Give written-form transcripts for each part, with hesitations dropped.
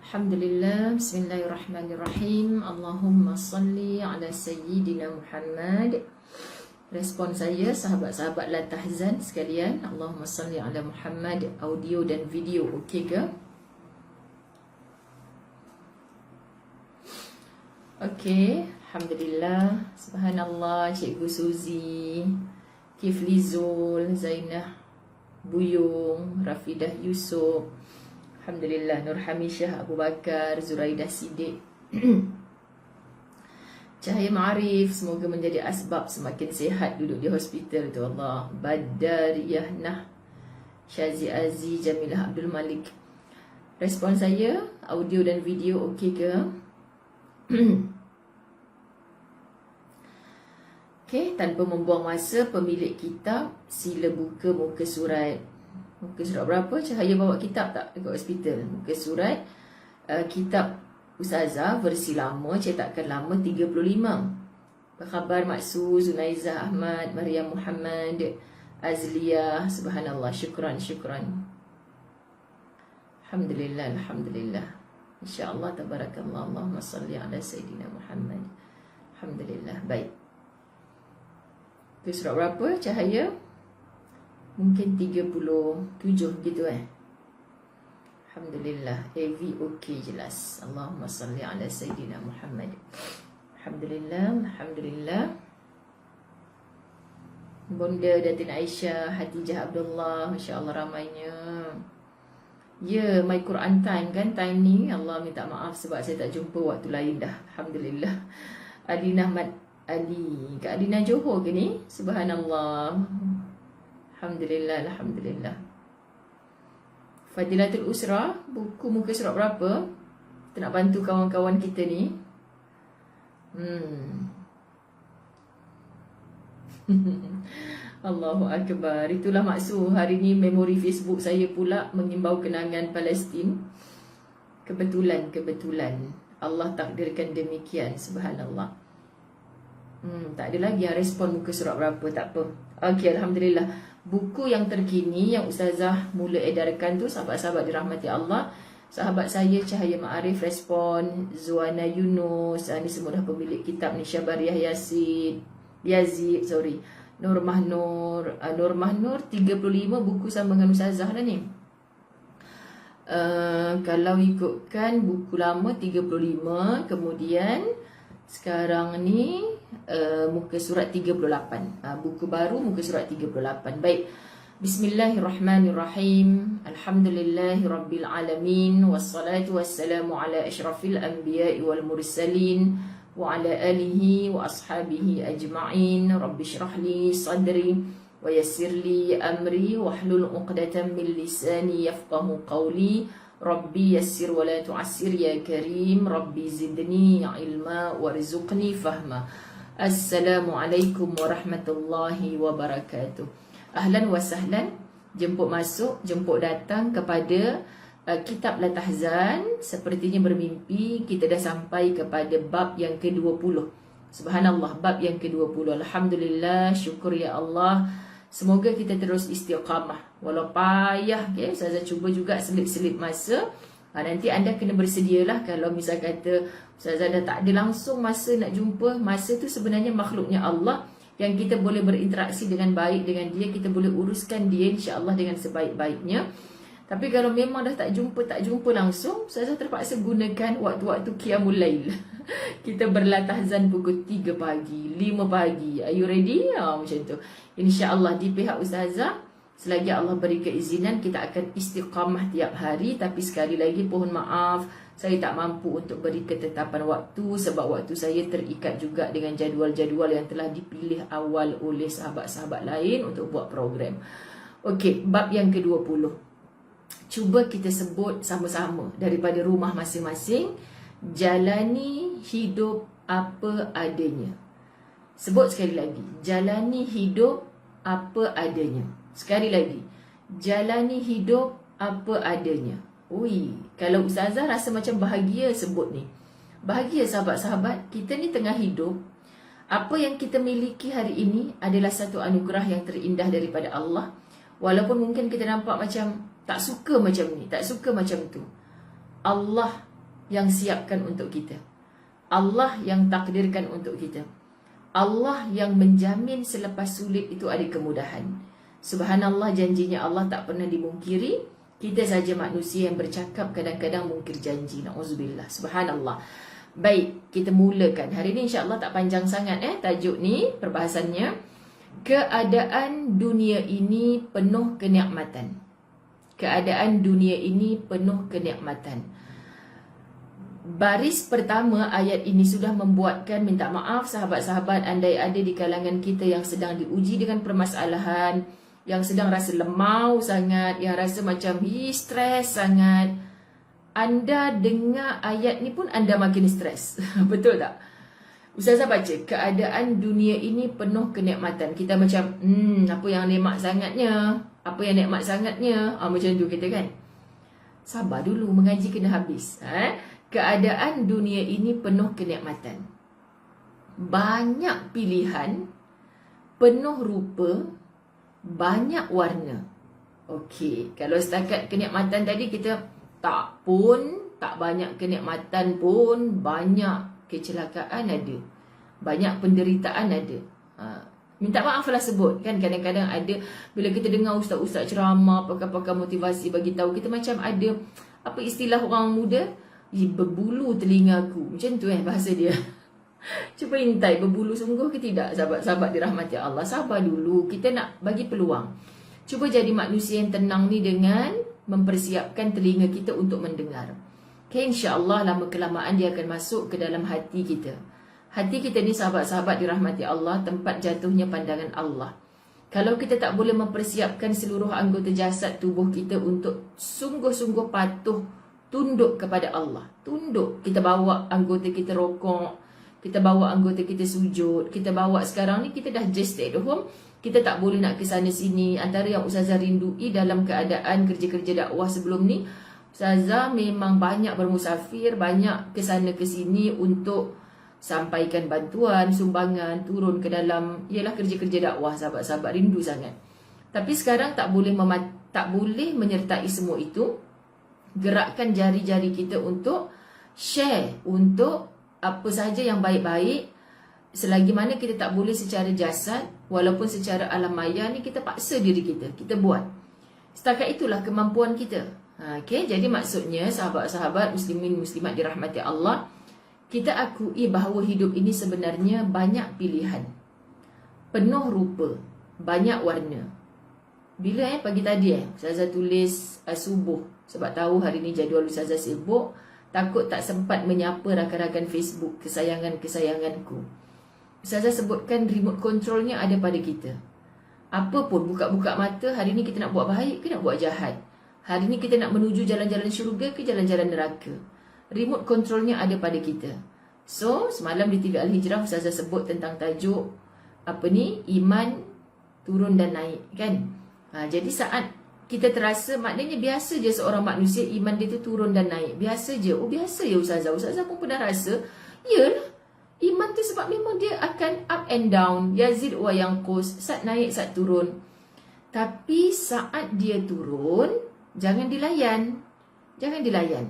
Alhamdulillah, bismillahirrahmanirrahim. Allahumma salli ala sayyidina Muhammad. Respon saya, sahabat-sahabat Latahzan sekalian, Allahumma salli ala Muhammad. Audio dan video okey ke? Okey, Alhamdulillah. Subhanallah, Cikgu Suzy, Kifli Zul, Zainah Buyung, Rafidah Yusof, Alhamdulillah, Nur Hamisyah Abu Bakar, Zuraidah Siddiq, Cahaya Ma'arif, semoga menjadi asbab semakin sihat duduk di hospital tu Allah. Badariyah Nah, Syazi Aziz, Jamilah Abdul Malik. Respon saya, audio dan video okey ke? Okey, tanpa membuang masa, pemilik kitab sila buka muka surat. Muka surat berapa? Cahaya bawa kitab tak dekat hospital? Muka surat kitab Ustazah versi lama, cetakan lama 35. Apa khabar Maksu, Zunaizah Ahmad, Maryam Muhammad, Azliyah, subhanallah, syukran. Alhamdulillah, alhamdulillah. InsyaAllah, tabarakallah. Allahumma salli ala Sayyidina Muhammad. Alhamdulillah, baik. Muka surat berapa? Cahaya? Mungkin 37 gitu Alhamdulillah. AV okey, jelas. Allahumma salli ala Sayyidina Muhammad. Alhamdulillah, alhamdulillah. Bonda Datin Aisyah, Hatijah Abdullah, Masya Allah ramainya. Ya, my Quran time kan, time ni. Allah minta maaf sebab saya tak jumpa waktu lain dah. Alhamdulillah. Adina Ahmad Ali, Kak Adina Johor ke ni? Subhanallah. Alhamdulillah, alhamdulillah. Fadilatul Usra, buku muka surat berapa? Kita nak bantu kawan-kawan kita ni. Allahu Akbar. Itulah maksud hari ni memori Facebook saya pula mengimbau kenangan Palestin. Kebetulan Allah takdirkan demikian. Subhanallah. Tak ada lagi yang respon muka surat berapa. Tak apa. Okey, alhamdulillah. Buku yang terkini yang Ustazah mula edarkan tu, sahabat-sahabat dirahmati Allah. Sahabat saya Cahaya Ma'arif respon, Zuana Yunus, ni semua dah pemilik kitab ni, Syabariah Yazid, Nur Mahnur 35 buku sama dengan Ustazah dah ni. Kalau ikutkan buku lama 35, kemudian sekarang ni muka surat 38. Buku baru muka surat 38. Baik. Bismillahirrahmanirrahim. Alhamdulillahirabbil alamin, wassalatu wassalamu ala asyrafil anbiya'i wal mursalin wa ala alihi wa ashabihi ajma'in. Rabbi shrah li sadri wa yassir li amri wahlul 'uqdatam min lisani yafqahu qawli. Rabbi yassir wa la tu'assir ya karim. Rabbi zidni ilma warzuqni fahma. Assalamualaikum warahmatullahi wabarakatuh. Ahlan wa sahlan, jemput masuk, jemput datang kepada kitab Latahzan. Sepertinya bermimpi, kita dah sampai kepada bab yang ke-20. Subhanallah, bab yang ke-20. Alhamdulillah, syukur ya Allah. Semoga kita terus istiqamah. Walau payah, okay? Ustazah cuba juga selip-selip masa. Nanti anda kena bersedialah. Kalau misal kata Ustazah dah tak ada langsung masa nak jumpa, masa tu sebenarnya makhluknya Allah yang kita boleh berinteraksi dengan baik dengan dia. Kita boleh uruskan dia insya-Allah dengan sebaik-baiknya. Tapi kalau memang dah tak jumpa langsung, Ustazah terpaksa gunakan waktu-waktu qiyamul lail. Kita berlatahzan pukul 3 pagi, 5 pagi. Are you ready? Macam tu. InsyaAllah di pihak Ustazah, selagi Allah beri keizinan, kita akan istiqamah tiap hari. Tapi sekali lagi mohon maaf, saya tak mampu untuk beri ketetapan waktu sebab waktu saya terikat juga dengan jadual-jadual yang telah dipilih awal oleh sahabat-sahabat lain untuk buat program. Okey, bab yang ke-20. Cuba kita sebut sama-sama daripada rumah masing-masing. Jalani hidup apa adanya. Sebut sekali lagi. Jalani hidup apa adanya. Sekali lagi. Jalani hidup apa adanya. Ui, kalau Ustazah rasa macam bahagia sebut ni. Bahagia sahabat-sahabat, kita ni tengah hidup. Apa yang kita miliki hari ini adalah satu anugerah yang terindah daripada Allah. Walaupun mungkin kita nampak macam tak suka macam ni, tak suka macam tu. Allah yang siapkan untuk kita. Allah yang takdirkan untuk kita. Allah yang menjamin selepas sulit itu ada kemudahan. Subhanallah, janjinya Allah tak pernah dimungkiri. Kita saja manusia yang bercakap kadang-kadang mungkir janji. Na'udzubillah. Subhanallah. Baik, kita mulakan. Hari ini insya-Allah tak panjang sangat tajuk ni perbahasannya. Keadaan dunia ini penuh kenikmatan. Keadaan dunia ini penuh kenikmatan. Baris pertama ayat ini sudah membuatkan minta maaf sahabat-sahabat andai ada di kalangan kita yang sedang diuji dengan permasalahan, yang sedang rasa lemau sangat, yang rasa macam stres sangat. Anda dengar ayat ni pun anda makin stres. Betul tak? Ustazah baca, keadaan dunia ini penuh kenikmatan. Kita macam, apa yang nikmat sangatnya? Apa yang nikmat sangatnya? Macam tu kita kan. Sabar dulu, mengaji kena habis. Keadaan dunia ini penuh kenikmatan. Banyak pilihan, penuh rupa, banyak warna. Okey, kalau setakat kenikmatan tadi kita tak banyak kenikmatan pun, banyak kecelakaan ada. Banyak penderitaan ada. Minta maaf lah sebut kan, kadang-kadang ada bila kita dengar ustaz-ustaz ceramah, pakar-pakar motivasi bagi tahu, kita macam ada apa istilah orang muda, berbulu telingaku. Macam tu bahasa dia. Cuba intai, berbulu sungguh ke tidak sahabat-sahabat dirahmati Allah. Sabar dulu, kita nak bagi peluang. Cuba jadi manusia yang tenang ni dengan mempersiapkan telinga kita untuk mendengar. Okay, insya-Allah lama kelamaan dia akan masuk ke dalam hati kita. Hati kita ni sahabat-sahabat dirahmati Allah, tempat jatuhnya pandangan Allah. Kalau kita tak boleh mempersiapkan seluruh anggota jasad tubuh kita untuk sungguh-sungguh patuh tunduk kepada Allah. Tunduk. Kita bawa anggota kita rokok, kita bawa anggota kita sujud, kita bawa sekarang ni kita dah just stay at home. Kita tak boleh nak ke sana sini. Antara yang Ustazah rindui dalam keadaan kerja-kerja dakwah sebelum ni, Ustazah memang banyak bermusafir, banyak ke sana ke sini untuk sampaikan bantuan, sumbangan, turun ke dalam ialah kerja-kerja dakwah. Sahabat-sahabat rindu sangat. Tapi sekarang tak boleh menyertai semua itu. Gerakkan jari-jari kita untuk share, untuk apa sahaja yang baik-baik. Selagi mana kita tak boleh secara jasad, walaupun secara alam maya ni kita paksa diri kita, kita buat. Setakat itulah kemampuan kita. Okay? Jadi maksudnya sahabat-sahabat muslimin muslimat dirahmati Allah, kita akui bahawa hidup ini sebenarnya banyak pilihan, penuh rupa, banyak warna. Bila pagi tadi Ustazah tulis subuh, sebab tahu hari ni jadual Ustazah sibuk, takut tak sempat menyapa rakan-rakan Facebook kesayangan-kesayanganku. Ustazah sebutkan remote controlnya ada pada kita. Apa pun buka-buka mata, hari ni kita nak buat baik ke nak buat jahat? Hari ni kita nak menuju jalan-jalan syurga ke jalan-jalan neraka? Remote controlnya ada pada kita. So, semalam di TV Al-Hijrah Ustazah sebut tentang tajuk iman turun dan naik kan? Jadi saat kita terasa, maknanya biasa je seorang manusia iman dia tu turun dan naik. Biasa je. Biasa ya Ustazah. Ustazah pun pernah rasa, yalah, iman tu sebab memang dia akan up and down, yazid wa yanqus, saat naik saat turun. Tapi saat dia turun, jangan dilayan. Jangan dilayan.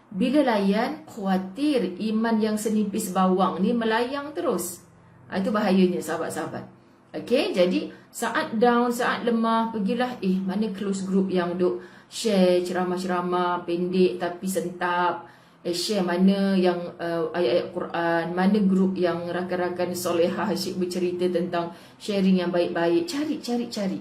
Bila layan, khawatir iman yang senipis bawang ni melayang terus. Itu bahayanya sahabat-sahabat. Okay, jadi saat down, saat lemah, pergilah mana close group yang duk share ceramah-ceramah pendek tapi sentap, share mana yang ayat-ayat Quran, mana group yang rakan-rakan solehah asyik bercerita tentang sharing yang baik-baik. Cari.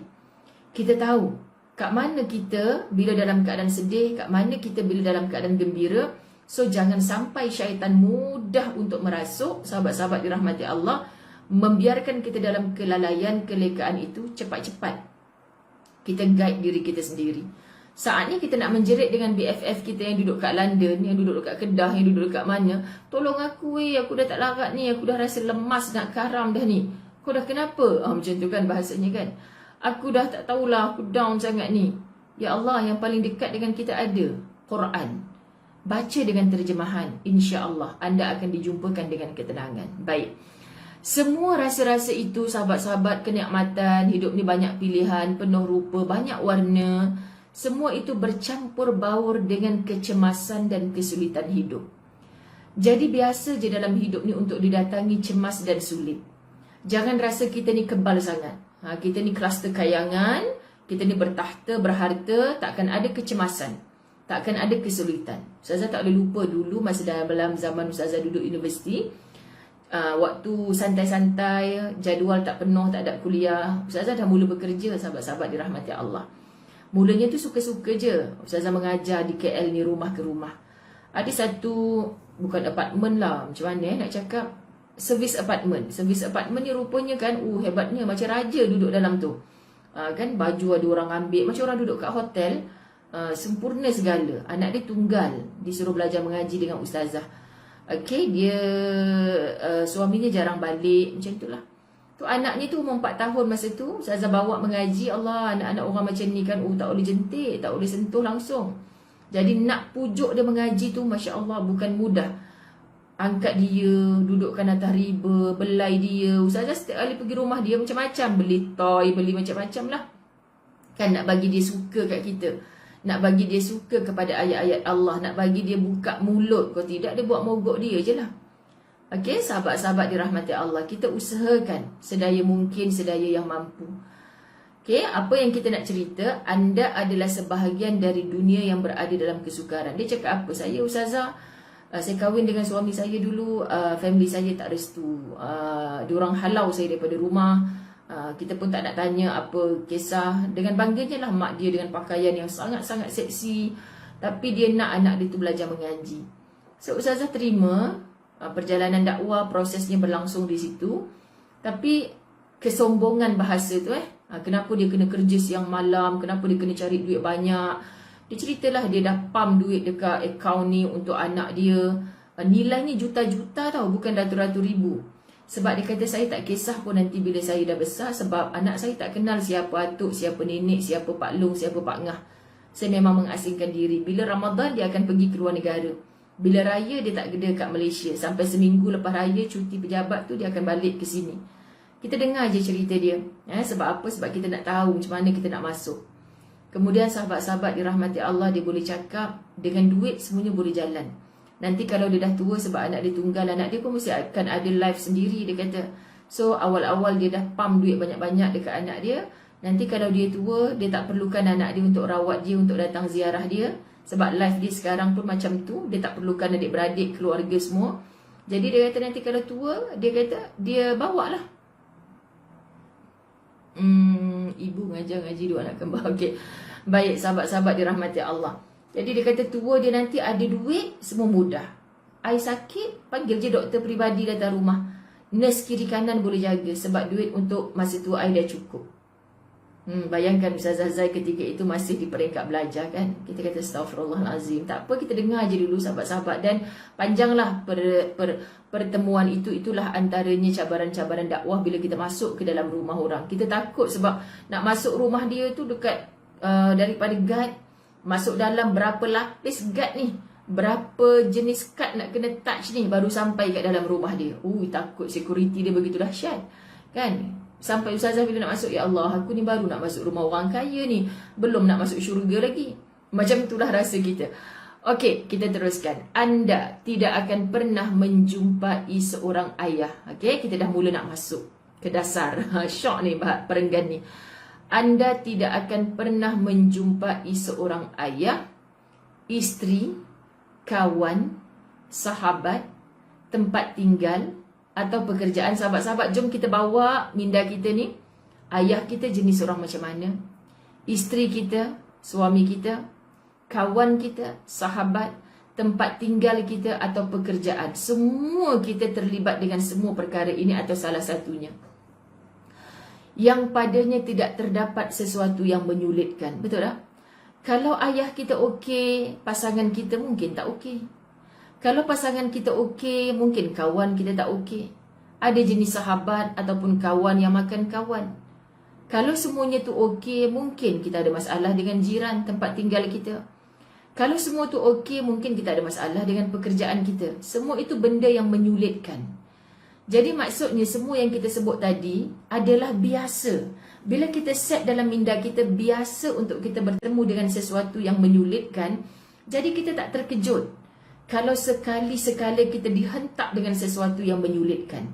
Kita tahu kat mana kita bila dalam keadaan sedih, kat mana kita bila dalam keadaan gembira. So jangan sampai syaitan mudah untuk merasuk, sahabat-sahabat dirahmati Allah, membiarkan kita dalam kelalaian, kelekaan itu. Cepat-cepat kita guide diri kita sendiri. Saatnya kita nak menjerit dengan BFF kita yang duduk kat London, yang duduk kat Kedah, yang duduk kat mana, tolong aku aku dah tak larat ni, aku dah rasa lemas nak karam dah ni. Kau dah kenapa? Macam tu kan bahasanya kan. Aku dah tak tahulah, aku down sangat ni. Ya Allah, yang paling dekat dengan kita ada Quran. Baca dengan terjemahan, insya-Allah anda akan dijumpakan dengan ketenangan. Baik. Semua rasa-rasa itu sahabat-sahabat, kenikmatan, hidup ni banyak pilihan, penuh rupa, banyak warna. Semua itu bercampur baur dengan kecemasan dan kesulitan hidup. Jadi biasa je dalam hidup ni untuk didatangi cemas dan sulit. Jangan rasa kita ni kebal sangat. Kita ni kelas terkayangan, kita ni bertahta, berharta, takkan ada kecemasan, takkan ada kesulitan. Ustazah tak boleh lupa dulu masa dalam zaman Ustazah duduk universiti, waktu santai-santai, jadual tak penuh, tak ada kuliah, Ustazah dah mula bekerja, sahabat-sahabat dirahmati Allah. Mulanya tu suka-suka je Ustazah mengajar di KL ni, rumah ke rumah. Ada satu, bukan apartmen lah, macam mana nak cakap, servis apartmen. Servis apartmen ni rupanya kan, hebatnya, macam raja duduk dalam tu. Kan baju ada orang ambil, macam orang duduk kat hotel, sempurna segala. Anak dia tunggal, disuruh belajar mengaji dengan Ustazah. Okay, dia suaminya jarang balik, macam itulah. Tu anaknya tu umur 4 tahun masa tu, Ustazah bawa mengaji. Allah, anak-anak orang macam ni kan, tak boleh jentik, tak boleh sentuh langsung. Jadi nak pujuk dia mengaji tu, Masya Allah, bukan mudah. Angkat dia, dudukkan atas riba, belai dia. Ustazah setiap kali pergi rumah dia macam-macam, beli toy, beli macam-macam lah. Kan nak bagi dia suka kat kita, nak bagi dia suka kepada ayat-ayat Allah, nak bagi dia buka mulut. Kalau tidak, dia buat mogok dia je lah. Okay, sahabat-sahabat dirahmati Allah, kita usahakan sedaya mungkin, sedaya yang mampu. Okay, apa yang kita nak cerita, anda adalah sebahagian dari dunia yang berada dalam kesukaran. Dia cakap apa? Saya Ustazah, saya kahwin dengan suami saya dulu, family saya tak restu. Diorang halau saya daripada rumah. Kita pun tak nak tanya apa kisah. Dengan bangganya lah mak dia dengan pakaian yang sangat-sangat seksi, tapi dia nak anak dia tu belajar mengaji. So Ustazah terima. Perjalanan dakwah, prosesnya berlangsung di situ. Tapi kesombongan bahasa tu kenapa dia kena kerja siang malam, kenapa dia kena cari duit banyak. Dia ceritalah dia dah pump duit dekat akaun ni untuk anak dia. Nilainya juta-juta tau, bukan ratus-ratus ribu. Sebab dia kata, saya tak kisah pun nanti bila saya dah besar, sebab anak saya tak kenal siapa atuk, siapa nenek, siapa Pak Long, siapa Pak Ngah. Saya memang mengasingkan diri. Bila Ramadan dia akan pergi ke luar negara. Bila raya dia tak ada kat Malaysia. Sampai seminggu lepas raya cuti pejabat tu dia akan balik ke sini. Kita dengar je cerita dia. Sebab apa? Sebab kita nak tahu macam mana kita nak masuk. Kemudian sahabat-sahabat dirahmati Allah, dia boleh cakap, dengan duit semuanya boleh jalan. Nanti kalau dia dah tua, sebab anak dia tunggal, anak dia pun mesti akan ada life sendiri, dia kata. So awal-awal dia dah pump duit banyak-banyak dekat anak dia. Nanti kalau dia tua, dia tak perlukan anak dia untuk rawat dia, untuk datang ziarah dia. Sebab life dia sekarang pun macam tu. Dia tak perlukan adik-beradik, keluarga semua. Jadi dia kata nanti kalau tua, dia kata dia bawa lah. Ibu ngaji dua anak kembar. Okay. Baik, sahabat-sahabat dirahmati Allah. Jadi dia kata tua dia nanti ada duit, semua mudah. I sakit, panggil je doktor peribadi datang rumah. Nurse kiri kanan boleh jaga. Sebab duit untuk masa tua I dah cukup. Bayangkan Ustazah Zai ketika itu masih di peringkat belajar kan. Kita kata astaghfirullahalazim. Tak apa, kita dengar je dulu sahabat-sahabat. Dan panjanglah pertemuan itu. Itulah antaranya cabaran-cabaran dakwah bila kita masuk ke dalam rumah orang. Kita takut sebab nak masuk rumah dia tu dekat daripada guard. Masuk dalam berapa lapis guard ni, berapa jenis kad nak kena touch ni baru sampai kat dalam rumah dia. Takut security dia begitu dahsyat kan. Sampai Ustazah bila nak masuk, ya Allah, aku ni baru nak masuk rumah orang kaya ni, belum nak masuk syurga lagi. Macam itulah rasa kita. Okey, kita teruskan. Anda tidak akan pernah menjumpai seorang ayah. Okey, kita dah mula nak masuk ke dasar. Syok ni perenggan ni. Anda tidak akan pernah menjumpai seorang ayah, isteri, kawan, sahabat, tempat tinggal atau pekerjaan. Sahabat-sahabat, jom kita bawa minda kita ni. Ayah kita jenis orang macam mana? Isteri kita, suami kita, kawan kita, sahabat, tempat tinggal kita atau pekerjaan. Semua kita terlibat dengan semua perkara ini atau salah satunya. Yang padanya tidak terdapat sesuatu yang menyulitkan. Betul tak? Kalau ayah kita okey, pasangan kita mungkin tak okey. Kalau pasangan kita okey, mungkin kawan kita tak okey. Ada jenis sahabat ataupun kawan yang makan kawan. Kalau semuanya tu okey, mungkin kita ada masalah dengan jiran tempat tinggal kita. Kalau semua tu okey, mungkin kita ada masalah dengan pekerjaan kita. Semua itu benda yang menyulitkan. Jadi maksudnya semua yang kita sebut tadi adalah biasa. Bila kita set dalam minda kita biasa untuk kita bertemu dengan sesuatu yang menyulitkan, jadi kita tak terkejut kalau sekali-sekala kita dihentak dengan sesuatu yang menyulitkan.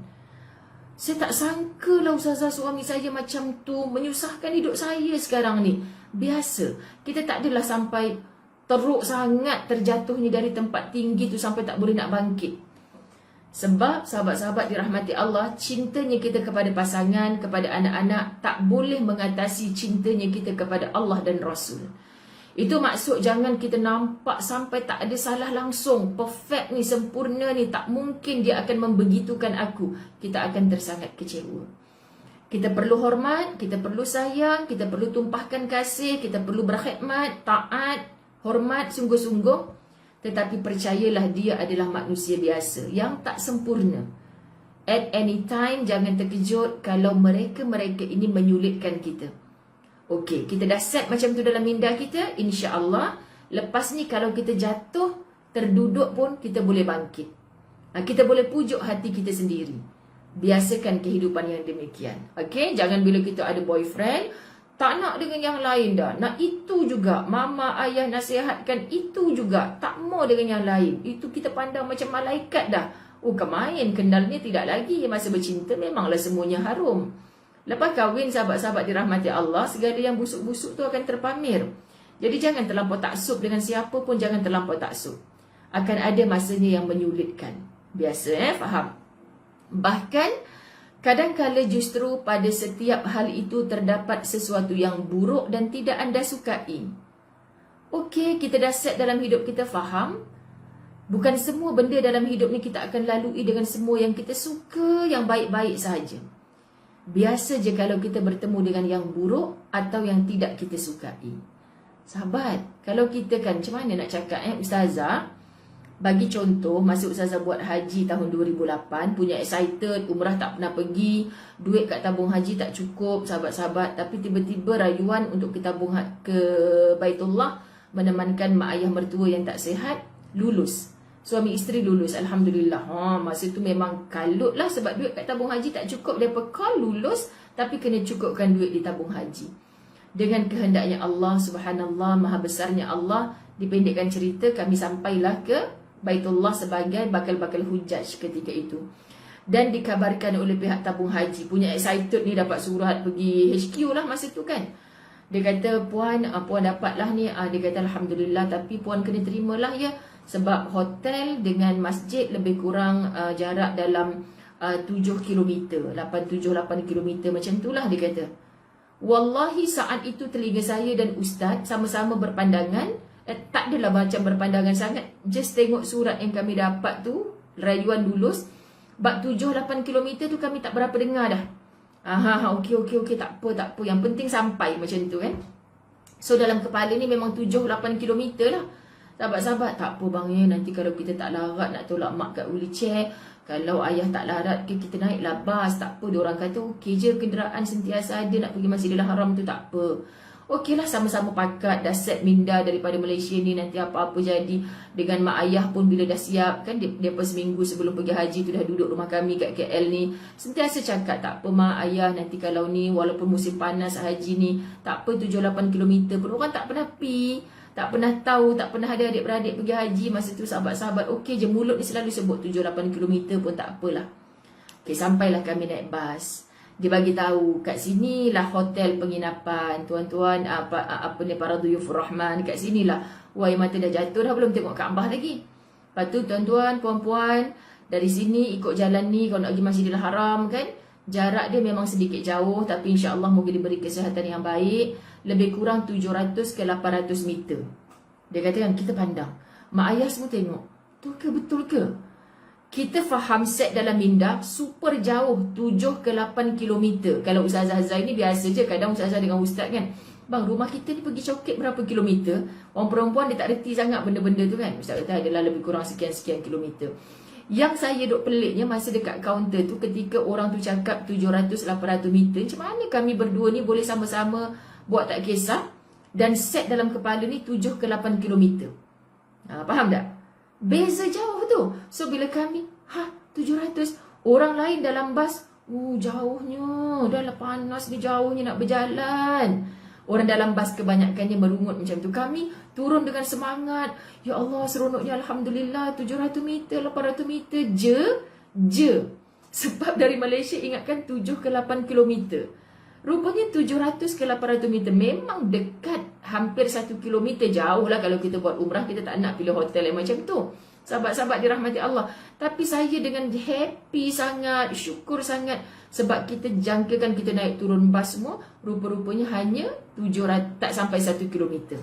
Saya tak sangka lah ustazah suami saya macam tu, menyusahkan hidup saya sekarang ni. Biasa. Kita tak adalah sampai teruk sangat terjatuhnya dari tempat tinggi tu sampai tak boleh nak bangkit. Sebab sahabat-sahabat dirahmati Allah, cintanya kita kepada pasangan, kepada anak-anak tak boleh mengatasi cintanya kita kepada Allah dan Rasul. Itu maksud jangan kita nampak sampai tak ada salah langsung, perfect ni, sempurna ni, tak mungkin dia akan membegitukan aku. Kita akan tersangat kecewa. Kita perlu hormat, kita perlu sayang, kita perlu tumpahkan kasih, kita perlu berkhidmat, taat, hormat sungguh-sungguh. Tetapi percayalah dia adalah manusia biasa yang tak sempurna. At any time jangan terkejut kalau mereka-mereka ini menyulitkan kita. Okey, kita dah set macam tu dalam minda kita, insya-Allah lepas ni kalau kita jatuh, terduduk pun kita boleh bangkit. Kita boleh pujuk hati kita sendiri. Biasakan kehidupan yang demikian. Okey, jangan bila kita ada boyfriend tak nak dengan yang lain dah. Nak itu juga. Mama, ayah nasihatkan itu juga. Tak mau dengan yang lain. Itu kita pandang macam malaikat dah. Oh, kemain kendalnya tidak lagi. Masa bercinta memanglah semuanya harum. Lepas kahwin, sahabat-sahabat dirahmati Allah, segala yang busuk-busuk tu akan terpamer. Jadi jangan terlampau taksub dengan siapa pun, jangan terlampau taksub. Akan ada masanya yang menyulitkan. Biasa faham? Bahkan kadang-kala justru pada setiap hal itu terdapat sesuatu yang buruk dan tidak anda sukai. Okey, kita dah set dalam hidup kita, faham? Bukan semua benda dalam hidup ni kita akan lalui dengan semua yang kita suka, yang baik-baik sahaja. Biasa je kalau kita bertemu dengan yang buruk atau yang tidak kita sukai. Sahabat, kalau kita kan, macam mana nak cakap Ustazah? Bagi contoh, masa Ustazah buat haji tahun 2008, punya excited, umrah tak pernah pergi, duit kat tabung haji tak cukup, sahabat-sahabat. Tapi tiba-tiba rayuan untuk kita tabung ke Baitullah, menemankan mak ayah mertua yang tak sihat, lulus. Suami isteri lulus, Alhamdulillah. Masa tu memang kalut lah sebab duit kat tabung haji tak cukup. Mereka call lulus, tapi kena cukupkan duit di tabung haji. Dengan kehendaknya Allah, subhanallah, maha besarnya Allah, dipendekkan cerita, kami sampailah ke Baitullah sebagai bakal-bakal hujaj ketika itu. Dan dikabarkan oleh pihak tabung haji, punya excited ni dapat surat pergi HQ lah masa tu kan. Dia kata, puan dapatlah ni. Dia kata, Alhamdulillah, tapi puan kena terimalah ya. Sebab hotel dengan masjid lebih kurang jarak dalam 7 km, 8 km macam tu lah dia kata. Wallahi saat itu telinga saya dan ustaz sama-sama berpandangan. Tak adalah macam berpandangan sangat. Just tengok surat yang kami dapat tu, rayuan lulus. Bab 7-8 km tu kami tak berapa dengar dah. Okey, tak apa. Yang penting sampai macam tu kan. So dalam kepala ni memang 7-8 km lah. Sahabat-sahabat, tak apa bang ya, nanti kalau kita tak larat nak tolak mak kat wheelchair, kalau ayah tak larat ke, kita naiklah bas. Tak apa, diorang kata okey je, kenderaan sentiasa ada, nak pergi Masjidil Haram tu tak apa. Okeylah, sama-sama pakat, dah set minda daripada Malaysia ni, nanti apa-apa jadi. Dengan mak ayah pun bila dah siap kan, dia pas seminggu sebelum pergi haji tu dah duduk rumah kami kat KL ni. Sentiasa cakap, tak apa mak ayah, nanti kalau ni walaupun musim panas haji ni, tak apa 7-8 km pun. Orang tak pernah pi, tak pernah tahu, tak pernah ada adik-beradik pergi haji. Masa tu sahabat-sahabat okey je, mulut ni selalu sebut 7-8 km pun tak apalah. Okey, sampailah kami naik bas. Dia bagi tahu kat sinilah hotel penginapan tuan-tuan, apa ni, para duyufur rahman, kat sinilah. Wah, mata dah jatuh dah, belum tengok Kaabah lagi. Lepas tu tuan-tuan, puan-puan, dari sini ikut jalan ni kalau nak pergi Masjidil Haram kan, jarak dia memang sedikit jauh, tapi insya-Allah moga diberi kesihatan yang baik. Lebih kurang 700 ke 800 meter. Dia kata kan, kita pandang, mak ayah semua tengok, tu ke, betul ke? Kita faham set dalam minda super jauh, 7 ke 8 km. Kalau Ustazah Zai ni biasa je, kadang Ustazah dengan Ustaz kan, bang rumah kita ni pergi Coket berapa kilometer. Orang perempuan dia tak reti sangat benda-benda tu kan. Ustaz kata adalah lebih kurang sekian-sekian kilometer. Yang saya duk peliknya masa dekat kaunter tu, ketika orang tu cakap 700-800 meter, macam mana kami berdua ni boleh sama-sama buat tak kisah dan set dalam kepala ni 7 ke 8 km. Faham tak? Beza jauh tu. So bila kami 700, Orang lain dalam bas, jauhnya, dah lah panas ni, jauhnya nak berjalan. Orang dalam bas kebanyakannya merungut macam tu. Kami turun dengan semangat. Ya Allah, seronoknya, Alhamdulillah, 700 meter, 800 meter je. Sebab dari Malaysia, ingatkan 7 ke 8 kilometer. Rupanya 700 ke 800 meter memang dekat, hampir 1 kilometer. Jauh lah kalau kita buat umrah, kita tak nak pilih hotel yang macam tu. Sahabat-sahabat dirahmati Allah. Tapi saya dengan happy sangat, syukur sangat. Sebab kita jangkakan kita naik turun bas semua, rupa-rupanya hanya 700, tak sampai 1 kilometer.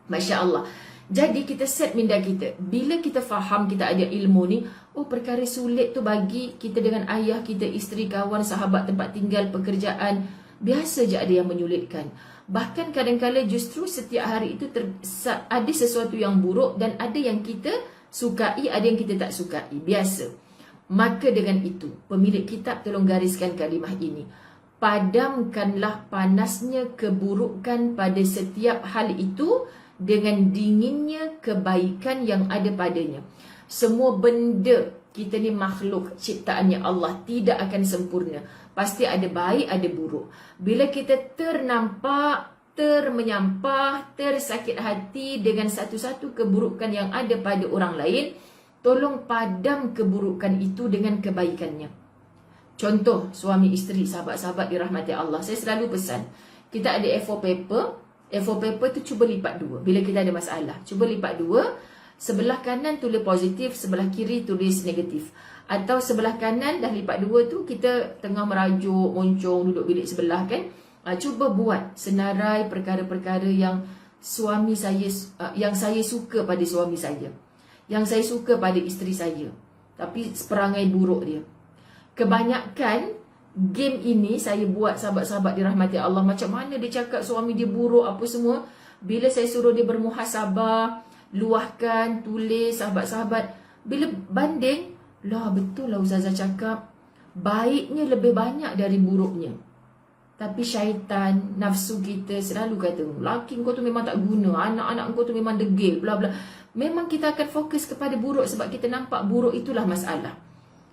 Masya Allah. Jadi kita set minda kita. Bila kita faham, kita ada ilmu ni, perkara sulit tu bagi kita dengan ayah kita, isteri, kawan, sahabat, tempat tinggal, pekerjaan, biasa je ada yang menyulitkan. Bahkan kadang-kadang justru setiap hari itu ada sesuatu yang buruk dan ada yang kita sukai, ada yang kita tak sukai. Biasa. Maka dengan itu, pemilik kitab tolong gariskan kalimah ini. Padamkanlah panasnya keburukan pada setiap hal itu dengan dinginnya kebaikan yang ada padanya. Semua benda, kita ni makhluk ciptaannya Allah, tidak akan sempurna. Pasti ada baik, ada buruk. Bila kita ternampak, termenyampah, tersakit hati dengan satu-satu keburukan yang ada pada orang lain, tolong padam keburukan itu dengan kebaikannya. Contoh, suami isteri, sahabat-sahabat dirahmati Allah. Saya selalu pesan, kita ada A4 paper. A4 paper tu cuba lipat dua. Bila kita ada masalah, cuba lipat dua. Sebelah kanan tulis positif, sebelah kiri tulis negatif. Atau sebelah kanan dah lipat dua tu, kita tengah merajuk, moncong, duduk bilik sebelah kan. Cuba buat senarai perkara-perkara yang suami saya, yang saya suka pada suami saya, yang saya suka pada isteri saya, tapi perangai buruk dia. Kebanyakan game ini saya buat, sahabat-sahabat dirahmati Allah, macam mana dia cakap suami dia buruk apa semua. Bila saya suruh dia bermuhasabah, luahkan, tulis, sahabat-sahabat, bila banding, lah betul lah Ustazah cakap, baiknya lebih banyak dari buruknya. Tapi syaitan, nafsu kita selalu kata, laki kau tu memang tak guna, anak-anak kau tu memang degil, bla bla. Memang kita akan fokus kepada buruk sebab kita nampak buruk itulah masalah.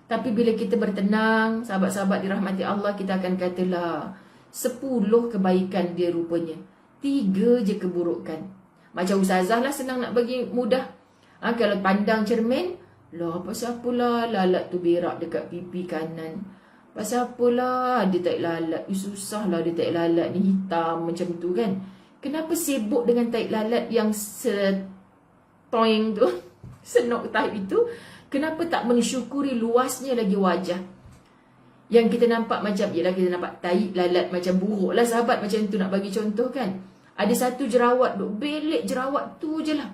Tapi bila kita bertenang, sahabat-sahabat dirahmati Allah, kita akan katalah 10 kebaikan dia rupanya, 3 je keburukan. Macam Ustazah lah senang nak bagi mudah. Kalau pandang cermin, lah pasal apalah lalat tu berak dekat pipi kanan. Pasal apalah dia taik lalat. Susah lah dia taik lalat ni hitam macam tu kan. Kenapa sibuk dengan taik lalat yang setoing tu, senok type itu? Kenapa tak mensyukuri luasnya lagi wajah? Yang kita nampak macam, yelah kita nampak taik lalat macam buruk lah sahabat, macam tu nak bagi contoh kan. Ada satu jerawat, duk belik jerawat tu je lah.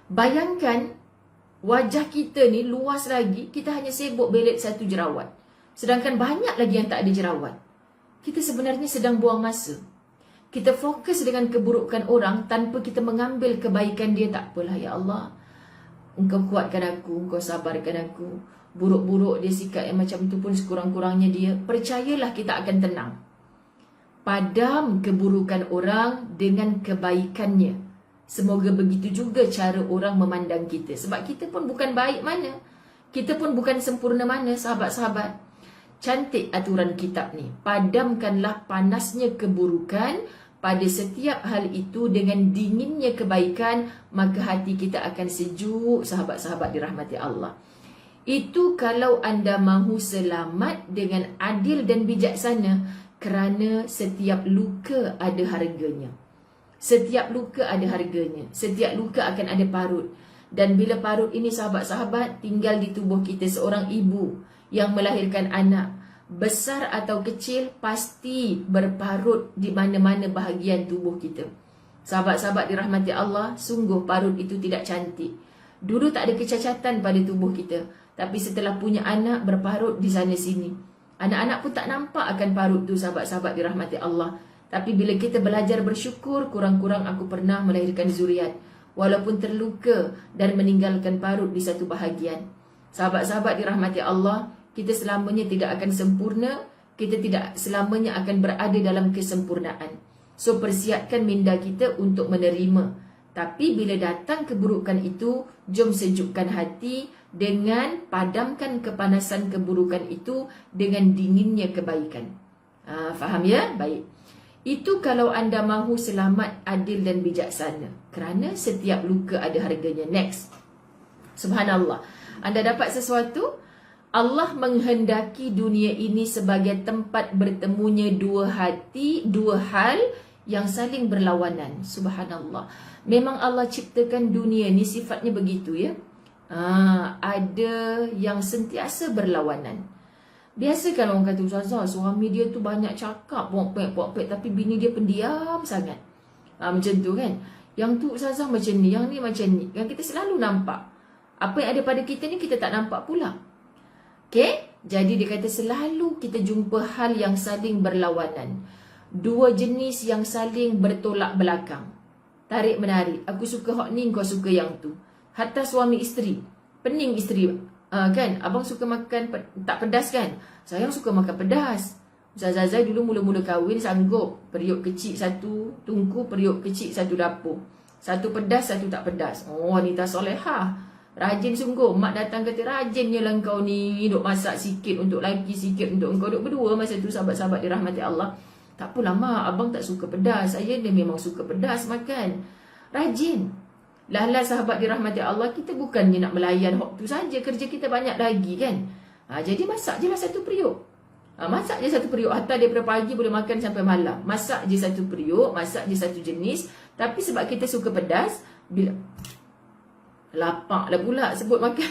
Bayangkan, wajah kita ni luas lagi, kita hanya sibuk belik satu jerawat. Sedangkan banyak lagi yang tak ada jerawat. Kita sebenarnya sedang buang masa. Kita fokus dengan keburukan orang tanpa kita mengambil kebaikan dia. Tak apalah ya Allah, Engkau kuatkan aku, Engkau sabarkan aku. Buruk-buruk dia sikap yang macam tu pun sekurang-kurangnya dia. Percayalah kita akan tenang. Padam keburukan orang dengan kebaikannya. Semoga begitu juga cara orang memandang kita. Sebab kita pun bukan baik mana. Kita pun bukan sempurna mana, sahabat-sahabat. Cantik aturan kitab ni. Padamkanlah panasnya keburukan pada setiap hal itu dengan dinginnya kebaikan, maka hati kita akan sejuk, sahabat-sahabat dirahmati Allah. Itu kalau anda mahu selamat dengan adil dan bijaksana, kerana setiap luka ada harganya. Setiap luka ada harganya. Setiap luka akan ada parut. Dan bila parut ini, sahabat-sahabat, tinggal di tubuh kita, seorang ibu yang melahirkan anak, besar atau kecil, pasti berparut di mana-mana bahagian tubuh kita. Sahabat-sahabat dirahmati Allah, sungguh parut itu tidak cantik. Dulu tak ada kecacatan pada tubuh kita, tapi setelah punya anak, berparut di sana sini. Anak-anak pun tak nampak akan parut tu, sahabat-sahabat dirahmati Allah. Tapi bila kita belajar bersyukur, kurang-kurang aku pernah melahirkan zuriat, walaupun terluka dan meninggalkan parut di satu bahagian. Sahabat-sahabat dirahmati Allah, kita selamanya tidak akan sempurna, kita tidak selamanya akan berada dalam kesempurnaan. So persiapkan minda kita untuk menerima. Tapi bila datang keburukan itu, jom sejukkan hati dengan padamkan kepanasan keburukan itu dengan dinginnya kebaikan. Faham ya? Baik. Itu kalau anda mahu selamat, adil dan bijaksana. Kerana setiap luka ada harganya. Next. Subhanallah. Anda dapat sesuatu? Allah menghendaki dunia ini sebagai tempat bertemunya dua hati, dua hal yang saling berlawanan. Subhanallah. Memang Allah ciptakan dunia ni sifatnya begitu ya. Ada yang sentiasa berlawanan. Biasa kan orang kata, Ustazah, suami dia tu banyak cakap, pok-pek, tapi bini dia pendiam sangat. Macam tu kan. Yang tu Ustazah macam ni, yang ni macam ni. Yang kita selalu nampak. Apa yang ada pada kita ni kita tak nampak pula. Okay? Jadi dia kata selalu kita jumpa hal yang saling berlawanan. Dua jenis yang saling bertolak belakang. Tarik menarik. Aku suka hak ni, kau suka yang tu. Hatta suami isteri. Pening isteri. Kan? Abang suka makan tak pedas kan? Saya suka makan pedas. Ustazah Zai dulu mula-mula kahwin sanggup. Periuk kecil satu tungku, periuk kecil satu dapur. Satu pedas, satu tak pedas. Oh, wanita solehah. Rajin sungguh. Mak datang kata, rajinnya lah kau ni. Duk masak sikit untuk laki, sikit untuk engkau. Duk berdua masa tu sahabat-sahabat dirahmati Allah. Tak apalah mak, abang tak suka pedas. Saya dia memang suka pedas makan. Rajin. Lah sahabat dirahmati Allah, kita bukannya nak melayan hak tu saja. Kerja kita banyak lagi kan. Jadi masak je lah satu periuk. Masak je satu periuk. Hatta daripada pagi boleh makan sampai malam. Masak je satu periuk, masak je satu jenis. Tapi sebab kita suka pedas, bila lapak lah pula sebut makan.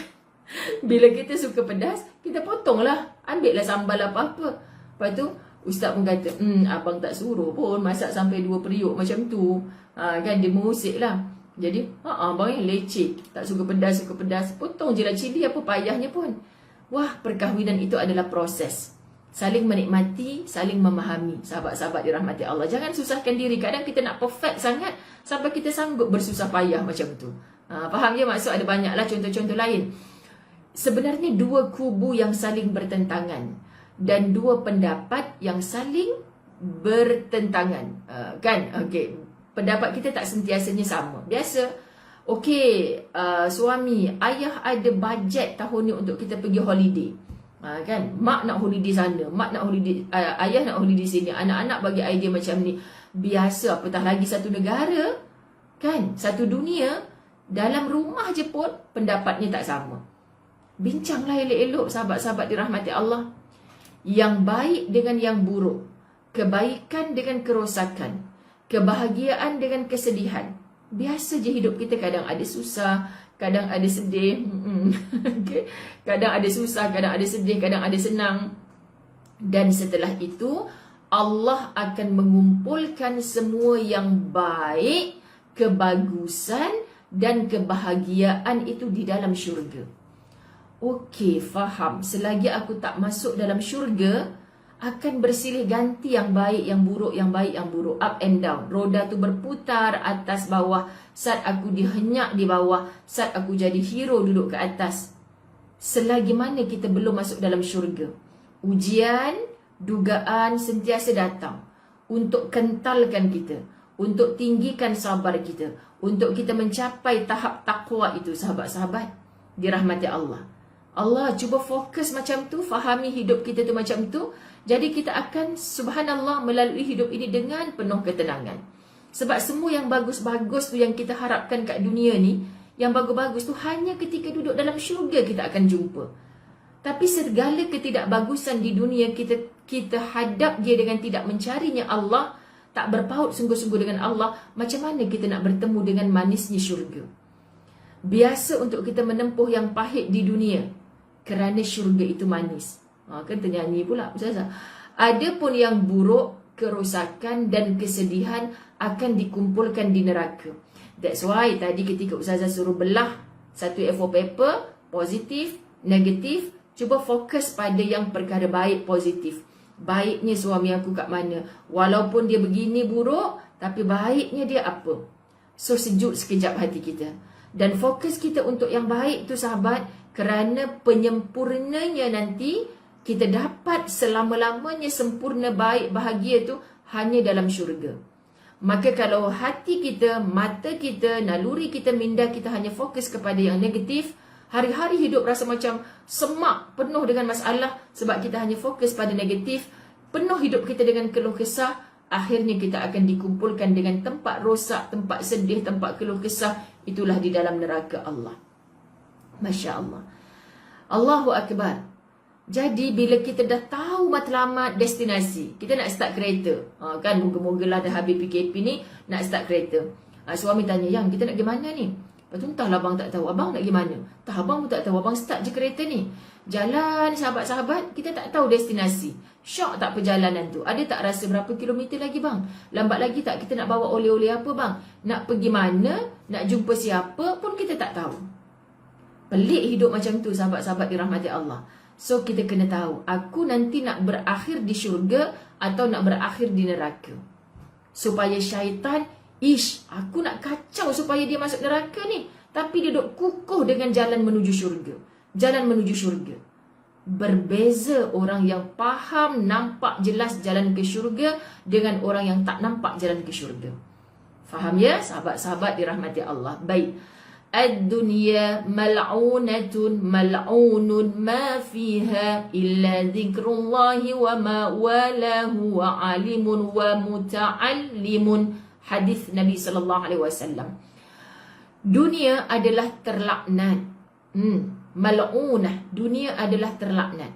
Bila kita suka pedas, kita potong lah. Ambil lah sambal apa-apa. Lepas tu ustaz pun kata, abang tak suruh pun masak sampai 2 periuk macam tu. Kan dia mengusik lah. Jadi, abang yang leceh. Tak suka pedas, potong je lah cili, apa payahnya pun. Wah, perkahwinan itu adalah proses. Saling menikmati, saling memahami. Sahabat-sahabat dirahmati Allah. Jangan susahkan diri. Kadang kita nak perfect sangat sampai kita sanggup bersusah payah macam tu. Faham ya? Maksud ada banyaklah contoh-contoh lain. Sebenarnya dua kubu yang saling bertentangan. Dan dua pendapat yang saling bertentangan. Kan? Okey. Pendapat kita tak sentiasanya sama. Biasa, okey, suami, ayah ada bajet tahun ni untuk kita pergi holiday. Kan? Mak nak holiday sana, mak nak holiday, ayah nak holiday sini. Anak-anak bagi idea macam ni. Biasa, apatah lagi satu negara, kan? Satu dunia, dalam rumah je pun pendapatnya tak sama. Bincanglah elok-elok sahabat-sahabat dirahmati Allah. Yang baik dengan yang buruk. Kebaikan dengan kerosakan. Kebahagiaan dengan kesedihan. Biasa je hidup kita, kadang ada susah, kadang ada sedih. Okay? Kadang ada susah, kadang ada sedih, kadang ada senang. Dan setelah itu, Allah akan mengumpulkan semua yang baik, kebagusan dan kebahagiaan itu di dalam syurga. Okey, faham. Selagi aku tak masuk dalam syurga, akan bersilih ganti yang baik, yang buruk, yang baik, yang buruk. Up and down. Roda tu berputar atas bawah. Saat aku dihenyak di bawah. Saat aku jadi hero duduk ke atas. Selagi mana kita belum masuk dalam syurga. Ujian, dugaan sentiasa datang. Untuk kentalkan kita. Untuk tinggikan sabar kita. Untuk kita mencapai tahap takwa itu, sahabat-sahabat dirahmati Allah. Allah cuba fokus macam tu. Fahami hidup kita tu macam tu. Jadi kita akan subhanallah melalui hidup ini dengan penuh ketenangan. Sebab semua yang bagus-bagus tu yang kita harapkan kat dunia ni, yang bagus-bagus tu hanya ketika duduk dalam syurga kita akan jumpa. Tapi segala ketidakbagusan di dunia kita hadap dia dengan tidak mencarinya Allah, tak berpaut sungguh-sungguh dengan Allah, macam mana kita nak bertemu dengan manisnya syurga? Biasa untuk kita menempuh yang pahit di dunia kerana syurga itu manis. Kan ternyanyi pula Ustazah. Ada pun yang buruk, kerosakan dan kesedihan akan dikumpulkan di neraka. That's why tadi ketika Ustazah suruh belah satu A4 paper, positif, negatif, cuba fokus pada yang perkara baik, positif. Baiknya suami aku kat mana? Walaupun dia begini buruk, tapi baiknya dia apa? So sejuk sekejap hati kita. Dan fokus kita untuk yang baik tu sahabat, kerana penyempurnanya nanti kita dapat selama-lamanya sempurna baik bahagia tu hanya dalam syurga. Maka kalau hati kita, mata kita, naluri kita, minda kita hanya fokus kepada yang negatif, Hari-hari hidup rasa macam semak, penuh dengan masalah sebab kita hanya fokus pada negatif. Penuh hidup kita dengan keluh kesah. Akhirnya kita akan dikumpulkan dengan tempat rosak, tempat sedih, tempat keluh kesah. Itulah di dalam neraka Allah. Masya Allah. Allahu Akbar. Jadi bila kita dah tahu matlamat destinasi, kita nak start kereta. Kan moga-mogalah dah habis PKP ni, nak start kereta. Suami tanya, yang kita nak pergi mana ni? Lepas tu entahlah abang tak tahu. Abang nak pergi mana? Tak, abang pun tak tahu. Abang start je kereta ni. Jalan sahabat-sahabat, kita tak tahu destinasi. Syok tak perjalanan tu? Ada tak rasa berapa kilometer lagi bang? Lambat lagi tak kita nak bawa oleh-oleh apa bang? Nak pergi mana? Nak jumpa siapa pun kita tak tahu. Pelik hidup macam tu sahabat-sahabat dirahmati Allah. So kita kena tahu, aku nanti nak berakhir di syurga atau nak berakhir di neraka. Supaya syaitan, aku nak kacau supaya dia masuk neraka ni. Tapi dia duk kukuh dengan jalan menuju syurga. Jalan menuju syurga. Berbeza orang yang faham, nampak jelas jalan ke syurga dengan orang yang tak nampak jalan ke syurga. Faham ya sahabat-sahabat dirahmati Allah? Baik. Ad-dunya mal'unatun mal'unun ma fiha illa dzikrullahi wa ma walahu wa alimun wa muta'allimun. Hadis Nabi sallallahu alaihi wasallam. Dunia adalah terlaknat. Mal'unah, dunia adalah terlaknat.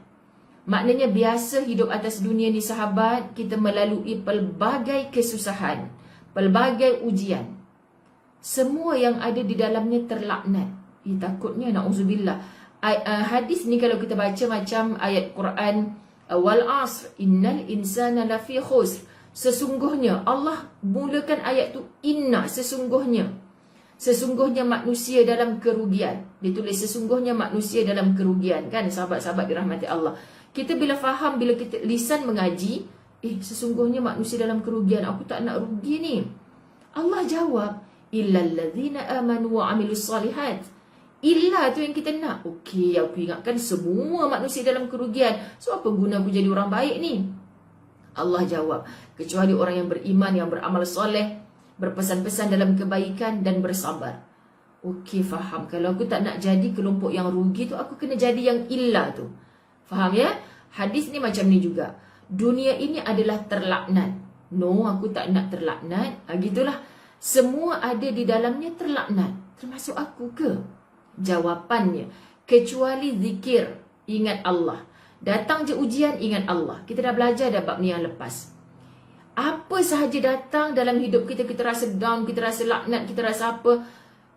Maknanya biasa hidup atas dunia ni sahabat, kita melalui pelbagai kesusahan, pelbagai ujian. Semua yang ada di dalamnya terlaknat. Takutnya na'udzubillah. Hadis ni kalau kita baca macam ayat Quran, wal asr innal insana lafi khusr. Sesungguhnya, Allah mulakan ayat tu inna, sesungguhnya. Sesungguhnya manusia dalam kerugian. Dia tulis sesungguhnya manusia dalam kerugian. Kan sahabat-sahabat dirahmati Allah. Kita bila faham, bila kita lisan mengaji, sesungguhnya manusia dalam kerugian. Aku tak nak rugi ni. Allah jawab, illal ladzina amanu wa amilus solihat. Illa tu yang kita nak. Okey, aku ingatkan semua manusia dalam kerugian. So apa guna aku jadi orang baik ni? Allah jawab, kecuali orang yang beriman, yang beramal soleh, berpesan-pesan dalam kebaikan dan bersabar. Okey, faham. Kalau aku tak nak jadi kelompok yang rugi tu, aku kena jadi yang illa tu. Faham ya? Hadis ni macam ni juga. Dunia ini adalah terlaknat. No, aku tak nak terlaknat. Gitulah. Semua ada di dalamnya terlaknat. Termasuk aku ke? Jawapannya, kecuali zikir, ingat Allah. Datang je ujian, ingat Allah. Kita dah belajar dah bab ni yang lepas. Apa sahaja datang dalam hidup kita, kita rasa down, kita rasa laknat, kita rasa apa.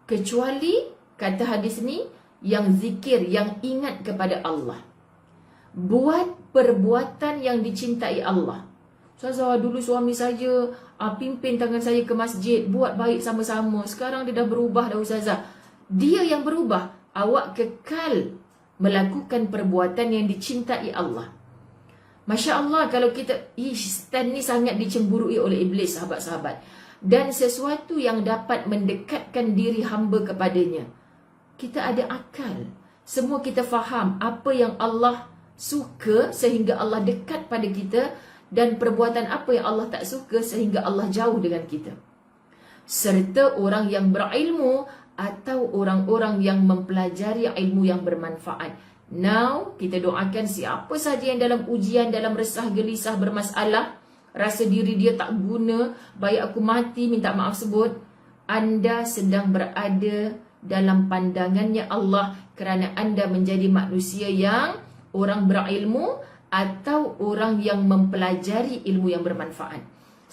Kecuali, kata hadis ni, yang zikir, yang ingat kepada Allah. Buat perbuatan yang dicintai Allah. Ustazah, dulu suami saya pimpin tangan saya ke masjid, buat baik sama-sama. Sekarang dia dah berubah dah Ustazah. Dia yang berubah. Awak kekal melakukan perbuatan yang dicintai Allah. Masya Allah, kalau kita, Stan ni sangat dicemburui oleh iblis sahabat-sahabat. Dan sesuatu yang dapat mendekatkan diri hamba kepadanya. Kita ada akal. Semua kita faham apa yang Allah suka sehingga Allah dekat pada kita. Dan perbuatan apa yang Allah tak suka sehingga Allah jauh dengan kita. Serta orang yang berilmu atau orang-orang yang mempelajari ilmu yang bermanfaat. Now, kita doakan siapa saja yang dalam ujian, dalam resah, gelisah, bermasalah, rasa diri dia tak guna, baik aku mati, minta maaf sebut. Anda sedang berada dalam pandangannya Allah kerana anda menjadi manusia yang orang berilmu atau orang yang mempelajari ilmu yang bermanfaat.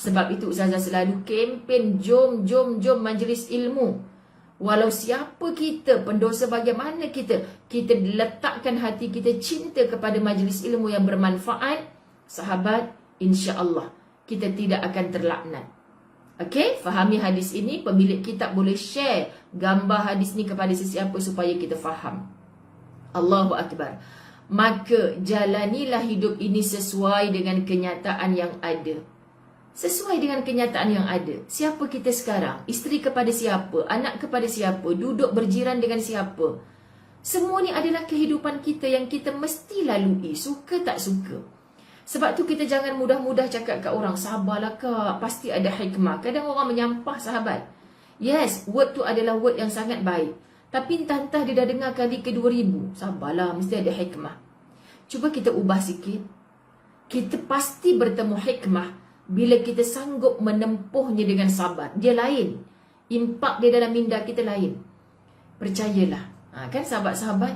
Sebab itu Ustazah selalu kempen, jom majlis ilmu. Walau siapa kita, pendosa bagaimana kita letakkan hati kita cinta kepada majlis ilmu yang bermanfaat, sahabat, insya-Allah kita tidak akan terlaknat. Okey, fahami hadis ini. Pemilik kitab boleh share gambar hadis ni kepada sesiapa supaya kita faham. Allahu Akbar. Maka jalanilah hidup ini sesuai dengan kenyataan yang ada. Sesuai dengan kenyataan yang ada. Siapa kita sekarang? Isteri kepada siapa? Anak kepada siapa? Duduk berjiran dengan siapa? Semua ni adalah kehidupan kita yang kita mesti lalui. Suka tak suka. Sebab tu kita jangan mudah-mudah cakap kat orang, sabarlah kak, pasti ada hikmah. Kadang orang menyampah sahabat. Yes, word tu adalah word yang sangat baik. Tapi entah-entah dia dah dengar kali ke 2000. Sabarlah, mesti ada hikmah. Cuba kita ubah sikit. Kita pasti bertemu hikmah bila kita sanggup menempuhnya dengan sabar. Dia lain. Impak dia dalam minda kita lain. Percayalah. Kan sahabat-sahabat?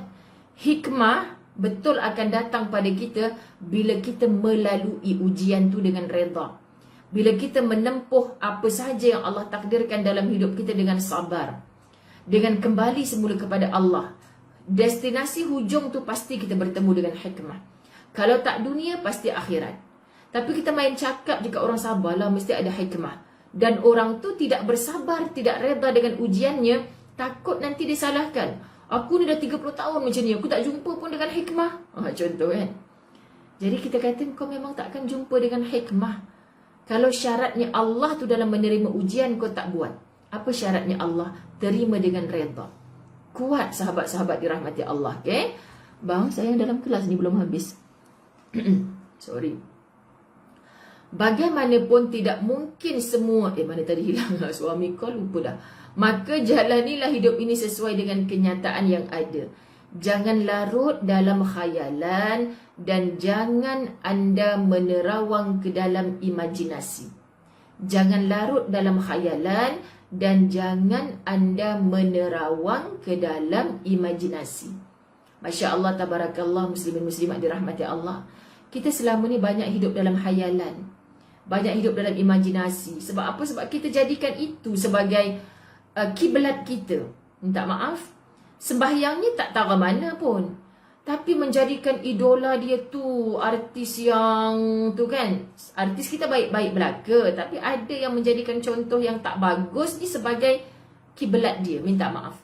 Hikmah betul akan datang pada kita bila kita melalui ujian tu dengan redha. Bila kita menempuh apa sahaja yang Allah takdirkan dalam hidup kita dengan sabar. Dengan kembali semula kepada Allah. Destinasi hujung tu pasti kita bertemu dengan hikmah. Kalau tak dunia, pasti akhirat. Tapi kita main cakap jika orang sabarlah, mesti ada hikmah. Dan orang tu tidak bersabar, tidak reda dengan ujiannya, takut nanti disalahkan. Aku ni dah 30 tahun macam ni, aku tak jumpa pun dengan hikmah. Contoh kan. Jadi kita kata, kau memang takkan jumpa dengan hikmah. Kalau syaratnya Allah tu dalam menerima ujian, kau tak buat. Apa syaratnya Allah? Terima dengan reda. Kuat sahabat-sahabat dirahmati Allah. Okay? Bang, saya dalam kelas ni belum habis. Sorry. Bagaimanapun tidak mungkin semua mana tadi hilang suami kau lupa dah. Maka jalanilah hidup ini sesuai dengan kenyataan yang ada. Jangan larut dalam khayalan dan jangan anda menerawang ke dalam imajinasi. Jangan larut dalam khayalan dan jangan anda menerawang ke dalam imajinasi. Masya Allah, tabarakallah, muslimin muslimat dirahmati Allah. Kita selama ni banyak hidup dalam khayalan. Banyak hidup dalam imajinasi. Sebab apa? Sebab kita jadikan itu sebagai kiblat kita. Minta maaf, sembahyangnya tak tahu mana pun. Tapi menjadikan idola dia tu artis yang tu kan. Artis kita baik-baik belaka. Tapi ada yang menjadikan contoh yang tak bagus ni sebagai kiblat dia. Minta maaf.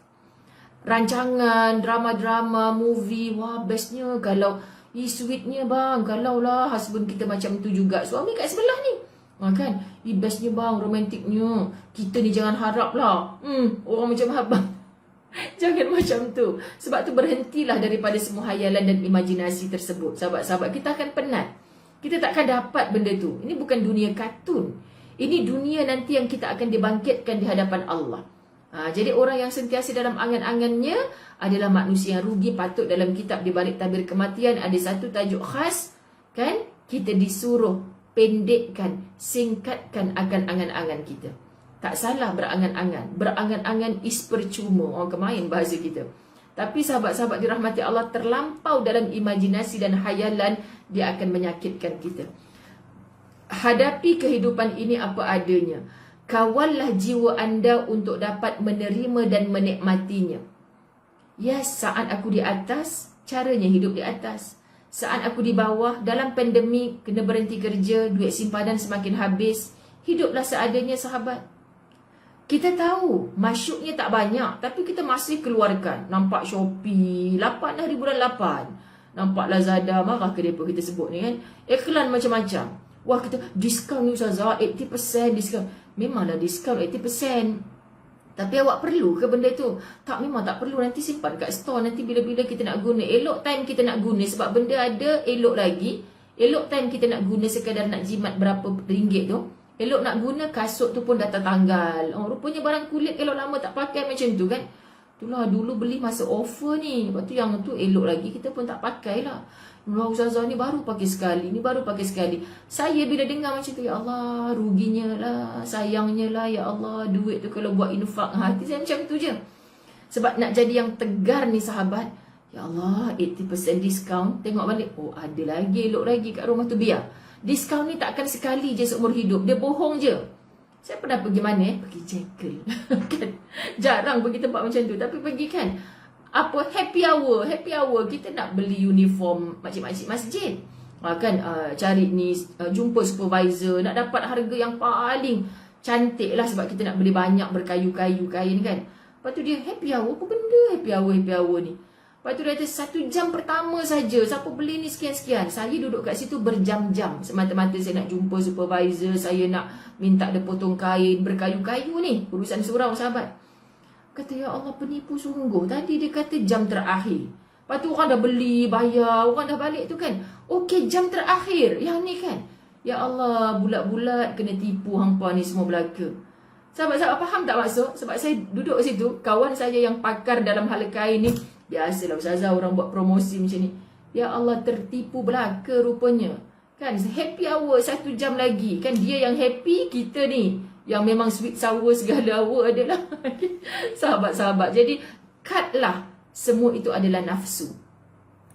Rancangan, drama-drama, movie. Wah, bestnya kalau sweetnya bang. Kalau lah husband kita macam tu juga. Suami kat sebelah ni. Kan? Bestnya bang, romantiknya. Kita ni jangan harap lah. Orang macam abang. Jangan macam tu. Sebab tu berhentilah daripada semua hayalan dan imajinasi tersebut. Sahabat-sahabat, kita akan penat. Kita takkan dapat benda tu. Ini bukan dunia kartun. Ini dunia nanti yang kita akan dibangkitkan di hadapan Allah. Jadi orang yang sentiasa dalam angan-angannya adalah manusia yang rugi. Patut dalam kitab di balik tabir kematian ada satu tajuk khas. Kan? Kita disuruh pendekkan, singkatkan akan angan-angan kita. Tak salah berangan-angan. Berangan-angan is percuma. Orang kemain bahasa kita. Tapi sahabat-sahabat dirahmati Allah, terlampau dalam imajinasi dan hayalan, dia akan menyakitkan kita. Hadapi kehidupan ini apa adanya. Kawallah jiwa anda untuk dapat menerima dan menikmatinya. Yes, saat aku di atas, caranya hidup di atas. Saat aku di bawah, dalam pandemik, kena berhenti kerja, duit simpanan semakin habis. Hiduplah seadanya sahabat. Kita tahu masyuknya tak banyak, tapi kita masih keluarkan. Nampak Shopee, 8 hari bulan 8. Nampak Lazada, marah ke mereka kita sebut ni kan. Iklan macam-macam. Wah, kita diskaun ni Ustazah, 80% diskaun. Memanglah diskaun 80%. Tapi awak perlu ke benda tu? Tak, memang tak perlu. Nanti simpan kat store. Nanti bila-bila kita nak guna. Elok time kita nak guna. Sebab benda ada, elok lagi. Elok time kita nak guna sekadar nak jimat berapa ringgit tu. Elok nak guna, kasut tu pun dah tertanggal. Rupanya barang kulit kalau lama tak pakai macam tu kan. Itulah dulu beli masa offer ni. Lepas tu yang tu elok lagi, kita pun tak pakai lah. Ustazah ni baru pakai sekali, ni baru pakai sekali. Saya bila dengar macam tu, ya Allah, ruginya lah, sayangnya lah, ya Allah, duit tu kalau buat infak, hati saya macam tu je. Sebab nak jadi yang tegar ni sahabat, ya Allah, 80% diskaun, tengok balik, oh ada lagi, elok lagi kat rumah tu, biar. Diskaun ni takkan sekali je seumur hidup, dia bohong je. Saya pernah pergi mana pergi Jekyll. Kan? Jarang pergi tempat macam tu, tapi pergi kan. Apa happy hour kita nak beli uniform makcik-makcik masjid. Kan cari ni jumpa supervisor, nak dapat harga yang paling cantik lah sebab kita nak beli banyak berkayu-kayu kain kan. Lepas tu dia happy hour, apa benda happy hour ni. Lepas tu dia kata 1 jam pertama saja siapa beli ni sekian-sekian. Saya duduk kat situ berjam-jam semata-mata saya nak jumpa supervisor, saya nak minta dia potong kain berkayu-kayu ni, urusan surau sahabat. Kata, ya Allah, penipu sungguh. Tadi dia kata jam terakhir. Lepas tu orang dah beli, bayar, orang dah balik tu kan. Okey, jam terakhir. Yang ni kan. Ya Allah, bulat-bulat kena tipu hampa ni semua belaka. Sahabat-sahabat faham tak maksud? Sebab saya duduk situ, kawan saya yang pakar dalam hala kain ni, biasalah ustazah orang buat promosi macam ni. Ya Allah, tertipu belaka rupanya. Kan happy hour 1 jam lagi. Kan dia yang happy, kita ni yang memang sweet sour segala hour adalah sahabat-sahabat. Jadi cut lah, semua itu adalah nafsu.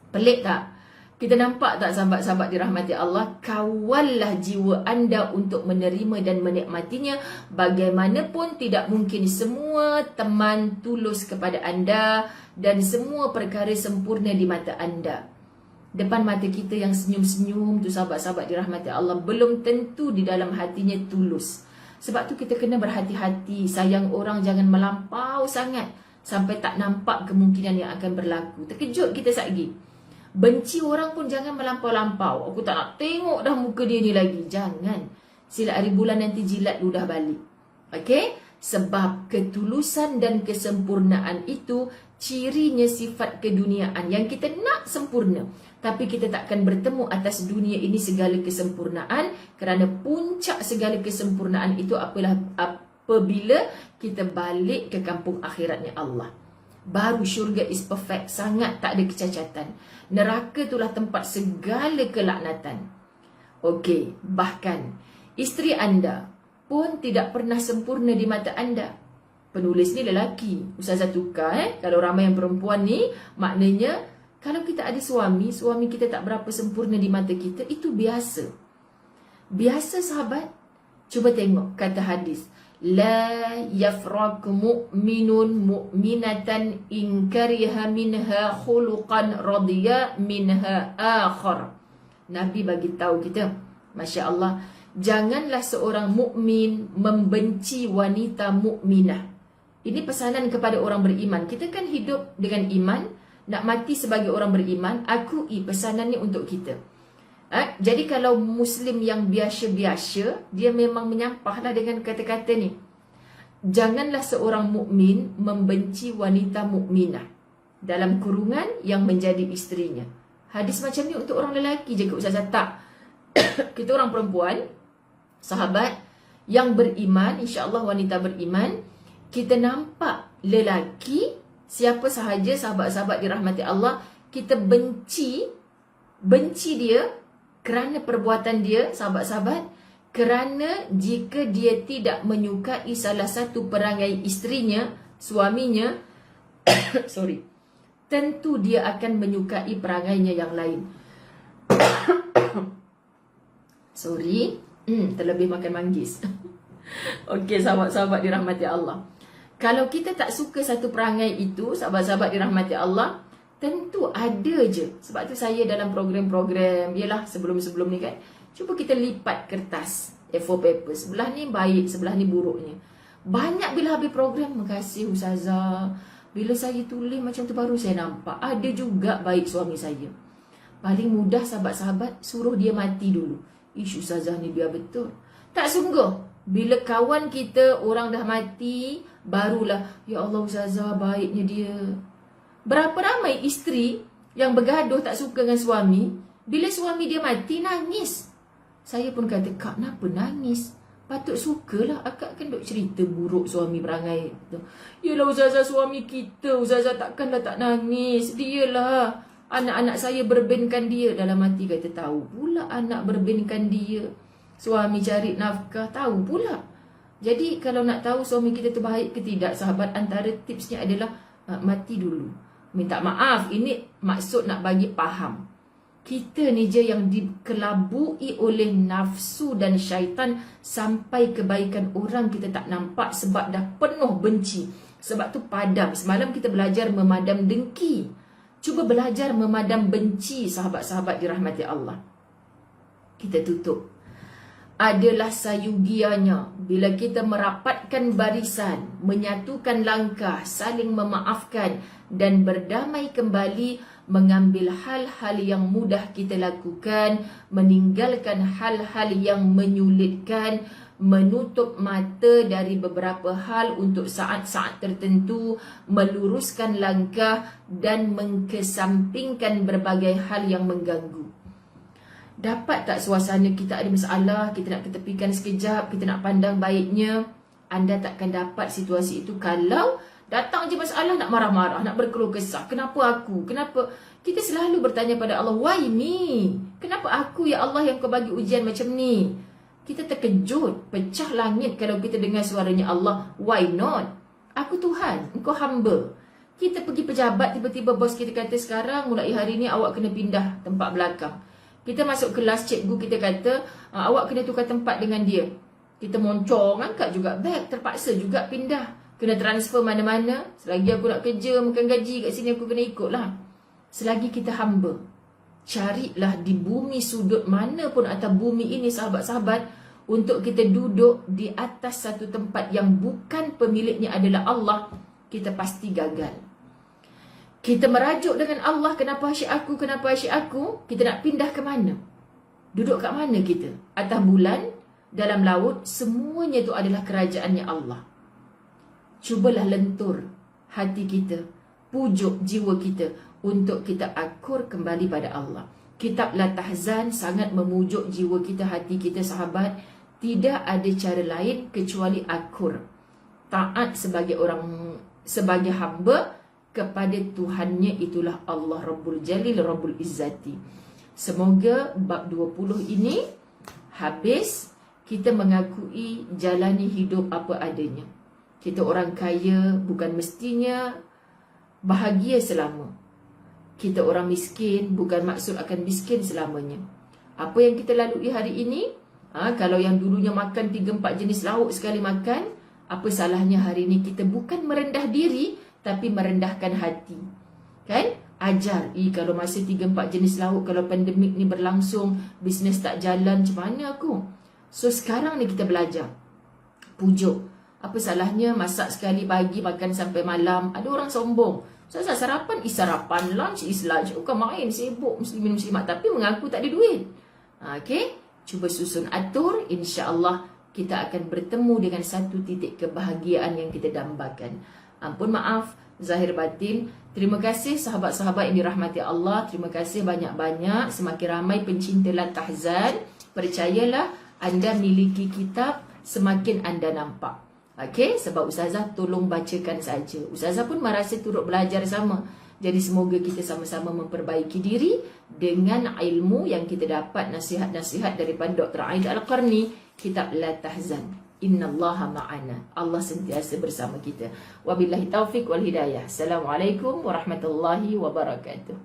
Pelik tak? Kita nampak tak sahabat-sahabat dirahmati Allah? Kawallah jiwa anda untuk menerima dan menikmatinya. Bagaimanapun tidak mungkin semua teman tulus kepada anda dan semua perkara sempurna di mata anda. Depan mata kita yang senyum-senyum tu sahabat-sahabat dirahmati Allah, belum tentu di dalam hatinya tulus. Sebab tu kita kena berhati-hati. Sayang orang jangan melampau sangat sampai tak nampak kemungkinan yang akan berlaku. Terkejut kita satgi. Benci orang pun jangan melampau-lampau. Aku tak nak tengok dah muka dia ni lagi. Jangan. Sila hari bulan nanti jilat ludah balik. Okey? Sebab ketulusan dan kesempurnaan itu cirinya sifat keduniaan. Yang kita nak sempurna. Tapi kita takkan bertemu atas dunia ini segala kesempurnaan. Kerana puncak segala kesempurnaan itu apabila kita balik ke kampung akhiratnya Allah. Baru syurga is perfect, sangat tak ada kecacatan. Neraka itulah tempat segala kelaknatan. Okey, bahkan isteri anda pun tidak pernah sempurna di mata anda. Penulis ni lelaki, Ustazah tukar kalau ramai yang perempuan ni, maknanya kalau kita ada suami, suami kita tak berapa sempurna di mata kita, itu biasa. Biasa sahabat. Cuba tengok kata hadis. La yafrak mu'minun mu'minatan in kariha minha khuluqan radiya minha akhar. Nabi bagi tahu kita, Masya Allah, janganlah seorang mukmin membenci wanita mukminah. Ini pesanan kepada orang beriman. Kita kan hidup dengan iman, nak mati sebagai orang beriman. Akui pesanan ni untuk kita. Jadi kalau Muslim yang biasa-biasa, dia memang menyampahlah dengan kata-kata ni. Janganlah seorang mukmin membenci wanita mukminah dalam kurungan yang menjadi isterinya. Hadis macam ni untuk orang lelaki je ke Ustazah? Tak. Kita orang perempuan, sahabat yang beriman, insya-Allah wanita beriman, kita nampak lelaki, siapa sahaja sahabat-sahabat dirahmati Allah, kita benci dia kerana perbuatan dia, sahabat-sahabat, kerana jika dia tidak menyukai salah satu perangai isterinya, suaminya, tentu dia akan menyukai perangainya yang lain. Terlebih makan manggis. Okey, sahabat-sahabat dirahmati Allah. Kalau kita tak suka satu perangai itu, sahabat-sahabat dirahmati Allah, tentu ada je. Sebab tu saya dalam program-program, yalah sebelum-sebelum ni kan, cuba kita lipat kertas A4 paper. Sebelah ni baik, sebelah ni buruknya. Banyak bila habis program, makasih Ustazah. Bila saya tulis macam tu baru saya nampak ada juga baik suami saya. Paling mudah sahabat-sahabat, suruh dia mati dulu. Ish, Ustazah ni biar betul. Tak sungguh. Bila kawan kita orang dah mati, barulah, ya Allah Ustazah baiknya dia. Berapa ramai isteri yang bergaduh tak suka dengan suami, bila suami dia mati nangis. Saya pun kata, Kak kenapa nangis? Patut sukalah, akak kan duk cerita buruk suami perangai tu. Yalah Ustazah, suami kita Ustazah takkanlah tak nangis. Dialah, anak-anak saya berbinkan dia. Dalam hati kata, tahu pula anak berbinkan dia, suami cari nafkah, tahu pula. Jadi kalau nak tahu suami kita tu baik ke tidak, sahabat, antara tipsnya adalah mati dulu. Minta maaf, ini maksud nak bagi faham. Kita ni je yang dikelabui oleh nafsu dan syaitan sampai kebaikan orang kita tak nampak sebab dah penuh benci. Sebab tu padam. Semalam kita belajar memadam dengki. Cuba belajar memadam benci, sahabat-sahabat dirahmati Allah. Kita tutup. Adalah sayugianya bila kita merapatkan barisan, menyatukan langkah, saling memaafkan dan berdamai kembali, mengambil hal-hal yang mudah kita lakukan, meninggalkan hal-hal yang menyulitkan, menutup mata dari beberapa hal untuk saat-saat tertentu, meluruskan langkah dan mengkesampingkan berbagai hal yang mengganggu. Dapat tak suasana kita ada masalah, kita nak ketepikan sekejap, kita nak pandang baiknya, anda takkan dapat situasi itu kalau datang je masalah nak marah-marah, nak berkeluh kesah. Kenapa aku? Kenapa? Kita selalu bertanya pada Allah, why me? Kenapa aku ya Allah yang kau bagi ujian macam ni? Kita terkejut, pecah langit kalau kita dengar suaranya Allah, why not? Aku Tuhan, engkau hamba. Kita pergi pejabat, tiba-tiba bos kita kata sekarang mulai hari ni awak kena pindah tempat belakang. Kita masuk kelas cikgu, kita kata awak kena tukar tempat dengan dia. Kita moncong, angkat juga beg, terpaksa juga pindah. Kena transfer mana-mana. Selagi aku nak kerja, makan gaji kat sini, aku kena ikut lah. Selagi kita hamba, carilah di bumi sudut mana pun atas bumi ini sahabat-sahabat, untuk kita duduk di atas satu tempat yang bukan pemiliknya adalah Allah, kita pasti gagal. Kita merajuk dengan Allah, kenapa asyik aku, kenapa asyik aku? Kita nak pindah ke mana? Duduk kat mana kita? Atas bulan, dalam laut, semuanya itu adalah kerajaannya Allah. Cubalah lentur hati kita, pujuk jiwa kita untuk kita akur kembali pada Allah. Kitab La Tahzan sangat memujuk jiwa kita, hati kita sahabat. Tidak ada cara lain kecuali akur. Taat sebagai sebagai hamba kepada Tuhannya, itulah Allah Rabbul Jalil, Rabbul Izzati. Semoga bab 20 ini habis, kita mengakui jalani hidup apa adanya. Kita orang kaya bukan mestinya bahagia selama. Kita orang miskin bukan maksud akan miskin selamanya. Apa yang kita lalui hari ini, kalau yang dulunya makan 3-4 jenis lauk sekali makan, apa salahnya hari ini kita bukan merendah diri, tapi merendahkan hati. Kan? Ajar, kalau masa 3-4 jenis lauk, kalau pandemik ni berlangsung, bisnes tak jalan, macam mana aku? So sekarang ni kita belajar. Pujuk. Apa salahnya masak sekali pagi, makan sampai malam. Ada orang sombong. Ustazah, sarapan is sarapan, lunch is lunch. Bukan main, sibuk muslimin muslimat, tapi mengaku tak ada duit. Okay? Cuba susun atur, insya-Allah kita akan bertemu dengan satu titik kebahagiaan yang kita dambakan. Ampun maaf, zahir batin. Terima kasih sahabat-sahabat yang dirahmati Allah. Terima kasih banyak-banyak. Semakin ramai pencinta La Tahzan. Percayalah, anda miliki kitab, semakin anda nampak. Okey, sebab Ustazah tolong bacakan saja. Ustazah pun merasa turut belajar sama. Jadi semoga kita sama-sama memperbaiki diri dengan ilmu yang kita dapat, nasihat-nasihat daripada Dr. Aida Al-Qarni, kitab La Tahzan. Innallaha ma'ana. Allah sentiasa bersama kita. Wabillahi taufiq wal hidayah. Assalamualaikum warahmatullahi wabarakatuh.